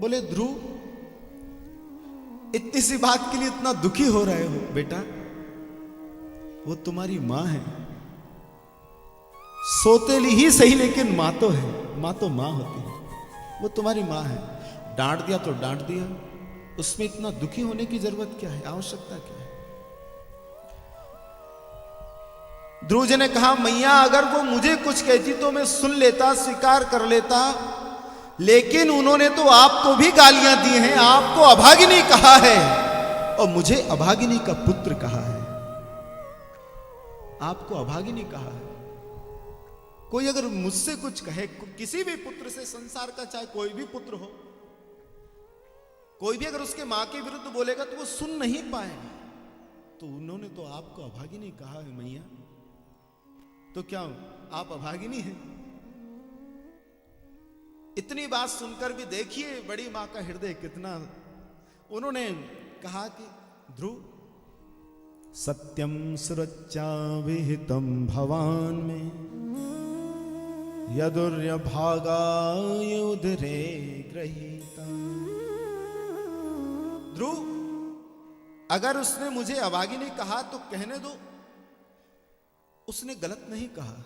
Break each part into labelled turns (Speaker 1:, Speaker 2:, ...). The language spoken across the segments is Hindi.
Speaker 1: बोले ध्रुव, इतनी सी बात के लिए इतना दुखी हो रहे हो बेटा? वो तुम्हारी मां है, सोतेली ही सही लेकिन मां तो है, मां तो मां होती है, वो तुम्हारी मां है। डांट दिया तो डांट दिया, उसमें इतना दुखी होने की जरूरत क्या है, आवश्यकता क्या है? ध्रुव जी ने कहा मैया अगर वो मुझे कुछ कहती तो मैं सुन लेता, स्वीकार कर लेता, लेकिन उन्होंने तो आपको भी गालियां दी हैं, आपको अभागिनी कहा है और मुझे अभागिनी का पुत्र कहा है। आपको अभागिनी कहा है। कोई अगर मुझसे कुछ कहे, किसी भी पुत्र से, संसार का चाहे कोई भी पुत्र हो, कोई भी अगर उसके मां के विरुद्ध बोलेगा तो वो सुन नहीं पाएगा। तो उन्होंने तो आपको अभागिनी कहा है मैया, तो क्या आप अभागिनी हैं? इतनी बात सुनकर भी देखिए बड़ी मां का हृदय कितना। उन्होंने कहा कि ध्रुव, सत्यम सुरक्षा विहितम भवान में यदुर्य भागाय उदरे गृहीता। ध्रुव, अगर उसने मुझे अभागिनी कहा तो कहने दो, उसने गलत नहीं कहा।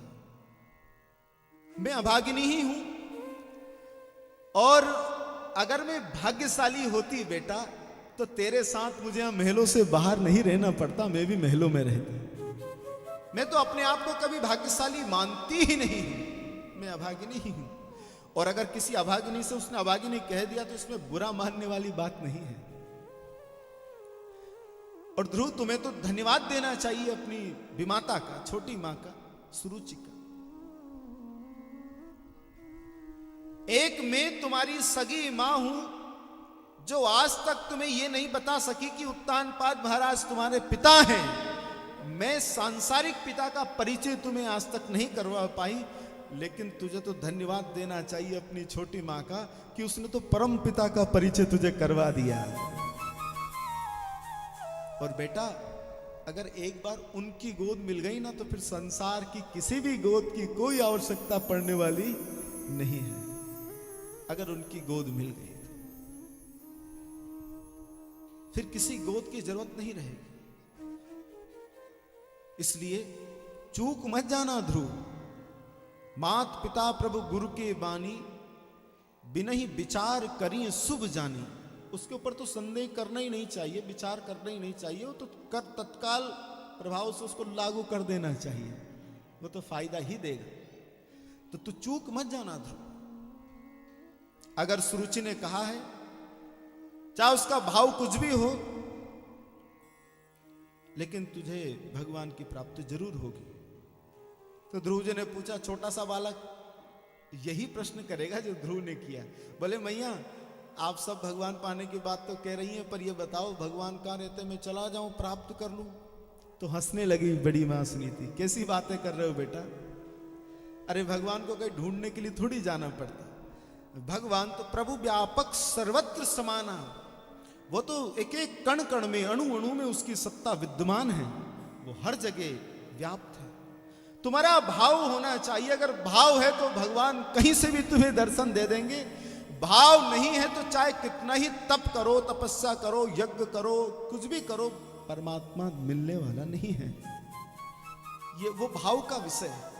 Speaker 1: मैं अभागिनी ही हूं, और अगर मैं भाग्यशाली होती बेटा तो तेरे साथ मुझे यहां महलों से बाहर नहीं रहना पड़ता, मैं भी महलों में रहती। मैं तो अपने आप को कभी भाग्यशाली मानती ही नहीं, मैं अभागिनी ही हूं। और अगर किसी अभागिनी से उसने अभागिनी कह दिया तो इसमें बुरा मानने वाली बात नहीं है। और ध्रुव, तुम्हें तो धन्यवाद देना चाहिए अपनी विमाता का, छोटी मां का, सुरुचि का। एक मैं तुम्हारी सगी मां हूं जो आज तक तुम्हें यह नहीं बता सकी कि उत्तानपाद महाराज तुम्हारे पिता हैं। मैं सांसारिक पिता का परिचय तुम्हें आज तक नहीं करवा पाई, लेकिन तुझे तो धन्यवाद देना चाहिए अपनी छोटी मां का कि उसने तो परम पिता का परिचय तुझे करवा दिया। और बेटा, अगर एक बार उनकी गोद मिल गई ना तो फिर संसार की किसी भी गोद की कोई आवश्यकता पड़ने वाली नहीं है। अगर उनकी गोद मिल गई फिर किसी गोद की जरूरत नहीं रहेगी। इसलिए चूक मत जाना ध्रुव। मात पिता प्रभु गुरु के बानी, बिनहि विचार करिए शुभ जानी। उसके ऊपर तो संदेह करना ही नहीं चाहिए, विचार करना ही नहीं चाहिए, वो तो कर तत्काल प्रभाव से उसको लागू कर देना चाहिए, वो तो फायदा ही देगा। तो तू चूक मत जाना ध्रुव। अगर सुरुचि ने कहा है, चाहे उसका भाव कुछ भी हो, लेकिन तुझे भगवान की प्राप्ति जरूर होगी। तो ध्रुव जी ने पूछा, छोटा सा बालक यही प्रश्न करेगा जो ध्रुव ने किया? बोले मैया, आप सब भगवान पाने की बात तो कह रही हैं, पर ये बताओ भगवान कहाँ रहते, मैं चला जाऊं प्राप्त कर लूं? तो हंसने लगी बड़ी मां सुनीति। कैसी बातें कर रहे हो बेटा? अरे भगवान को कहीं ढूंढने के लिए थोड़ी जाना पड़ता। भगवान तो प्रभु व्यापक सर्वत्र समाना, वो तो एक एक कण कण में, अणु अणु में उसकी सत्ता विद्यमान है, वो हर जगह व्याप्त है। तुम्हारा भाव होना चाहिए। अगर भाव है तो भगवान कहीं से भी तुम्हें दर्शन दे देंगे। भाव नहीं है तो चाहे कितना ही तप करो, तपस्या करो, यज्ञ करो, कुछ भी करो, परमात्मा मिलने वाला नहीं है। ये वो भाव का विषय है,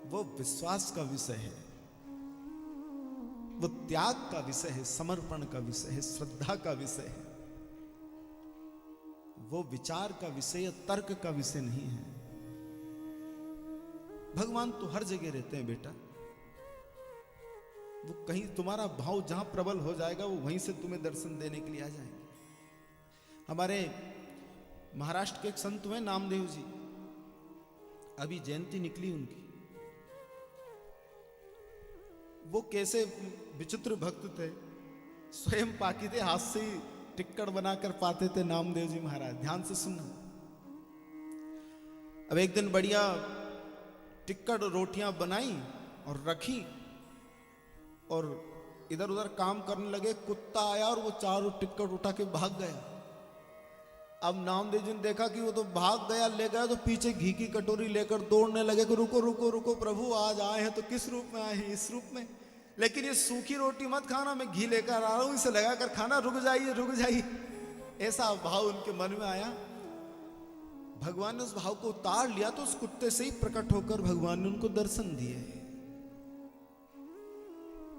Speaker 1: वो विश्वास का विषय है, वो त्याग का विषय है, समर्पण का विषय है, श्रद्धा का विषय है। वो विचार का विषय या तर्क का विषय नहीं है। भगवान तो हर जगह रहते हैं बेटा। वो कहीं तुम्हारा भाव जहां प्रबल हो जाएगा वो वहीं से तुम्हें दर्शन देने के लिए आ जाएंगे। हमारे महाराष्ट्र के एक संत हुए नामदेव जी, अभी जयंती निकली उनकी। वो कैसे विचित्र भक्त थे, स्वयं पाकी थे, हाथ से टिक्कड़ बनाकर पाते थे नामदेव जी महाराज। ध्यान से सुनना। अब एक दिन बढ़िया टिक्कड़ रोटियां बनाई और रखी, और इधर उधर काम करने लगे। कुत्ता आया और वो चारों टिक्कड़ उठा के भाग गया। अब नामदेव जी ने देखा कि वो तो भाग गया, ले गया, तो पीछे घी की कटोरी लेकर दौड़ने लगे कि रुको रुको रुको प्रभु, आज आए हैं तो किस रूप में आए हैं? इस रूप में। लेकिन ये सूखी रोटी मत खाना, मैं घी लेकर आ रहा हूं, इसे लगाकर खाना, रुक जाइए रुक जाइए। ऐसा भाव उनके मन में आया। भगवान ने उस भाव को उतार लिया तो उस कुत्ते से ही प्रकट होकर भगवान ने उनको दर्शन दिए।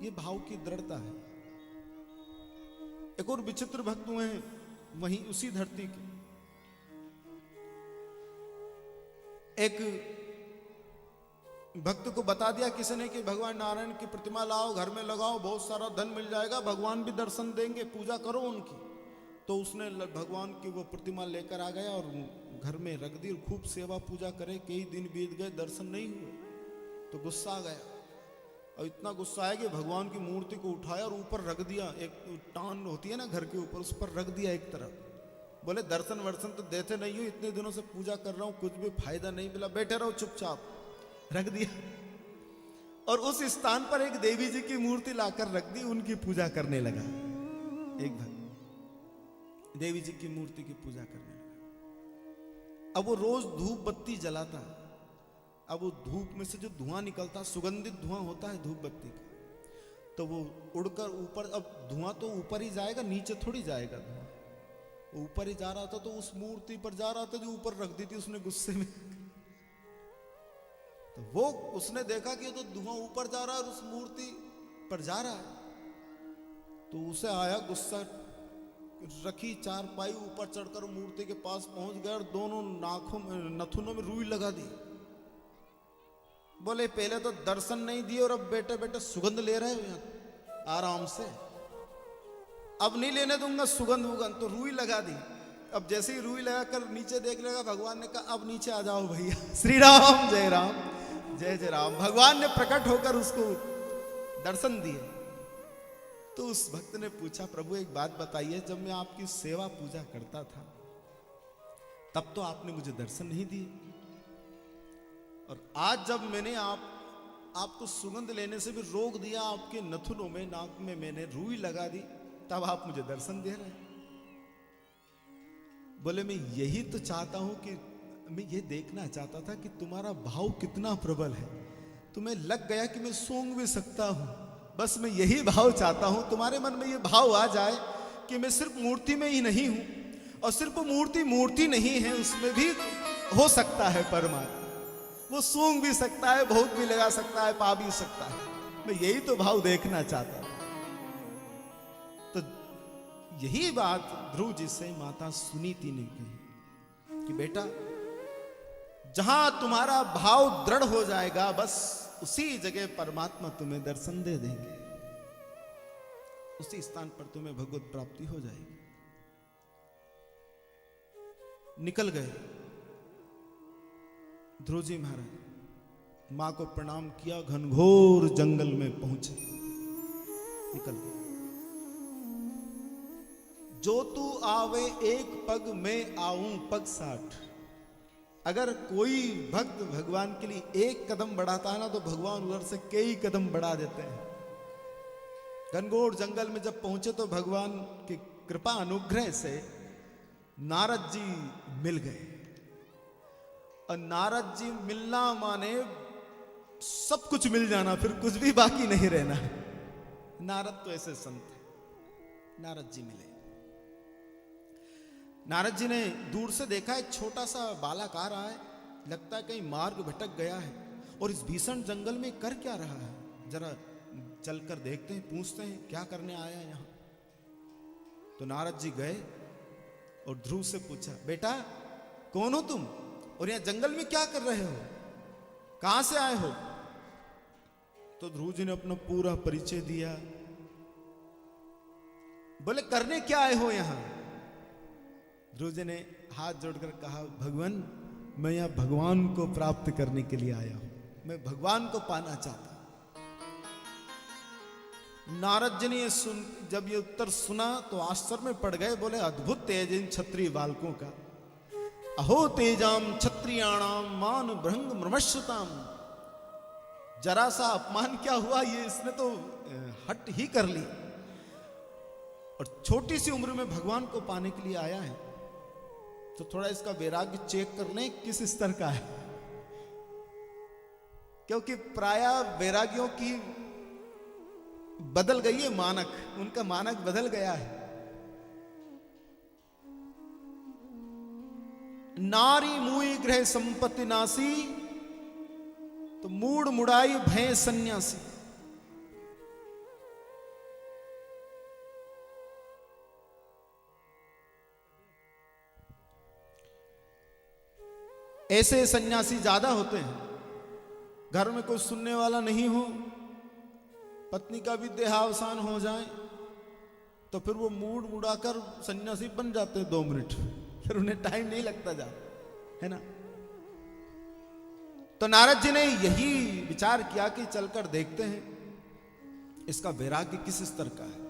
Speaker 1: ये भाव की दृढ़ता है। एक और विचित्र भक्त हुए हैं वहीं उसी धरती के। एक भक्त को बता दिया किसी ने कि भगवान नारायण की प्रतिमा लाओ, घर में लगाओ, बहुत सारा धन मिल जाएगा, भगवान भी दर्शन देंगे, पूजा करो उनकी। तो उसने भगवान की वो प्रतिमा लेकर आ गया और घर में रख दी और खूब सेवा पूजा करे। कई दिन बीत गए, दर्शन नहीं हुए, तो गुस्सा आ गया। और इतना गुस्सा आया कि भगवान की मूर्ति को उठाया और ऊपर रख दिया। एक टान होती है ना घर के ऊपर, उस पर रख दिया एक तरफ। बोले दर्शन वर्शन तो देते नहीं हो, इतने दिनों से पूजा कर रहा हूं, कुछ भी फायदा नहीं मिला, बैठे रहो चुपचाप। रख दिया। और उस स्थान पर एक देवी जी की मूर्ति लाकर रख दी, उनकी पूजा करने लगा। एक भक्त देवी जी की मूर्ति की पूजा करने लगा। अब वो रोज धूप बत्ती जलाता। अब वो धूप में से जो धुआं निकलता, सुगंधित धुआं होता है धूप बत्ती का, तो वो उड़कर ऊपर, अब धुआं तो ऊपर ही जाएगा, नीचे थोड़ी जाएगा धुआं। ऊपर ही जा रहा था, तो उस मूर्ति पर जा रहा था जो ऊपर रख दी थी उसने गुस्से में। तो वो उसने देखा कि तो धुआं ऊपर जा रहा है और उस मूर्ति पर जा रहा है, तो उसे आया गुस्सा। रखी चारपाई, ऊपर चढ़कर मूर्ति के पास पहुंच गया और दोनों नाखों में, नथुनों में रुई लगा दी। बोले पहले तो दर्शन नहीं दिए और अब बैठे बैठे सुगंध ले रहे हो आराम से, अब नहीं लेने दूंगा सुगंध उगंध। तो रुई लगा दी। अब जैसे ही रुई लगाकर नीचे देख लेगा, भगवान ने कहा अब नीचे आ जाओ भैया। श्री राम जय राम जय जय राम। भगवान ने प्रकट होकर उसको दर्शन दिए। तो उस भक्त ने पूछा, प्रभु एक बात बताइए, जब मैं आपकी सेवा पूजा करता था तब तो आपने मुझे दर्शन नहीं दिए, और आज जब मैंने आपको सुगंध लेने से भी रोक दिया, आपके नथुनों में, नाक में मैंने रुई लगा दी, तब आप मुझे दर्शन दे रहे हैं। बोले मैं यही तो चाहता हूं कि मैं ये देखना चाहता था कि तुम्हारा भाव कितना प्रबल है। तुम्हें लग गया कि मैं सूंघ भी सकता हूं, बस मैं यही भाव चाहता हूं, तुम्हारे मन में ये भाव आ जाए कि मैं सिर्फ मूर्ति में ही नहीं हूं, और सिर्फ मूर्ति नहीं है, उसमें भी हो सकता है परमात्मा। वो सूंघ भी सकता है, भोग भी लगा सकता है, पा भी सकता है। मैं यही तो भाव देखना चाहता हूं। तो यही बात ध्रुव जी से माता सुनीति ने कही कि बेटा, जहां तुम्हारा भाव दृढ़ हो जाएगा, बस उसी जगह परमात्मा तुम्हें दर्शन दे देंगे, उसी स्थान पर तुम्हें भगवत प्राप्ति हो जाएगी। निकल गए ध्रुव जी महाराज, मां को प्रणाम किया, घनघोर जंगल में पहुंचे, निकल गए। जो तू आवे एक पग में आऊं पग 60। अगर कोई भक्त भगवान के लिए एक कदम बढ़ाता है ना, तो भगवान उधर से कई कदम बढ़ा देते हैं। घनघोर जंगल में जब पहुंचे तो भगवान की कृपा अनुग्रह से नारद जी मिल गए। और नारद जी मिलना माने सब कुछ मिल जाना, फिर कुछ भी बाकी नहीं रहना है। नारद तो ऐसे संत है। नारद जी मिले। नारद जी ने दूर से देखा, एक छोटा सा बालक आ रहा है, लगता है कहीं मार्ग भटक गया है, और इस भीषण जंगल में कर क्या रहा है, जरा चलकर देखते हैं, पूछते हैं क्या करने आया है यहां। तो नारद जी गए और ध्रुव से पूछा, बेटा कौन हो तुम, और यहां जंगल में क्या कर रहे हो, कहां से आए हो। तो ध्रुव जी ने अपना पूरा परिचय दिया। बोले करने क्या आए हो यहां। ध्रुव जी ने हाथ जोड़कर कहा, भगवान मैं यहां भगवान को प्राप्त करने के लिए आया हूं, मैं भगवान को पाना चाहता हूं। नारद जी ने जब ये उत्तर सुना तो आश्चर्य में पड़ गए। बोले अद्भुत तेज इन क्षत्रिय बालकों का, अहो तेजाम क्षत्रियाणाम मान भृंग मृमश्यताम। जरा सा अपमान क्या हुआ, ये इसने तो हट ही कर ली, और छोटी सी उम्र में भगवान को पाने के लिए आया है। तो थोड़ा इसका वैराग्य चेक कर लें किस स्तर का है, क्योंकि प्रायः वैरागियों की बदल गई है मानक, उनका मानक बदल गया है। नारी मुई गृह संपत्ति नासी, तो मूड मुड़ाई भय सन्यासी। ऐसे सन्यासी ज्यादा होते हैं, घर में कोई सुनने वाला नहीं हो, पत्नी का भी देहावसान हो जाए तो फिर वो मूड मुड़ाकर सन्यासी बन जाते हैं 2 मिनट, फिर उन्हें टाइम नहीं लगता जा, है ना। तो नारद जी ने यही विचार किया कि चलकर देखते हैं इसका वैराग्य किस स्तर का है।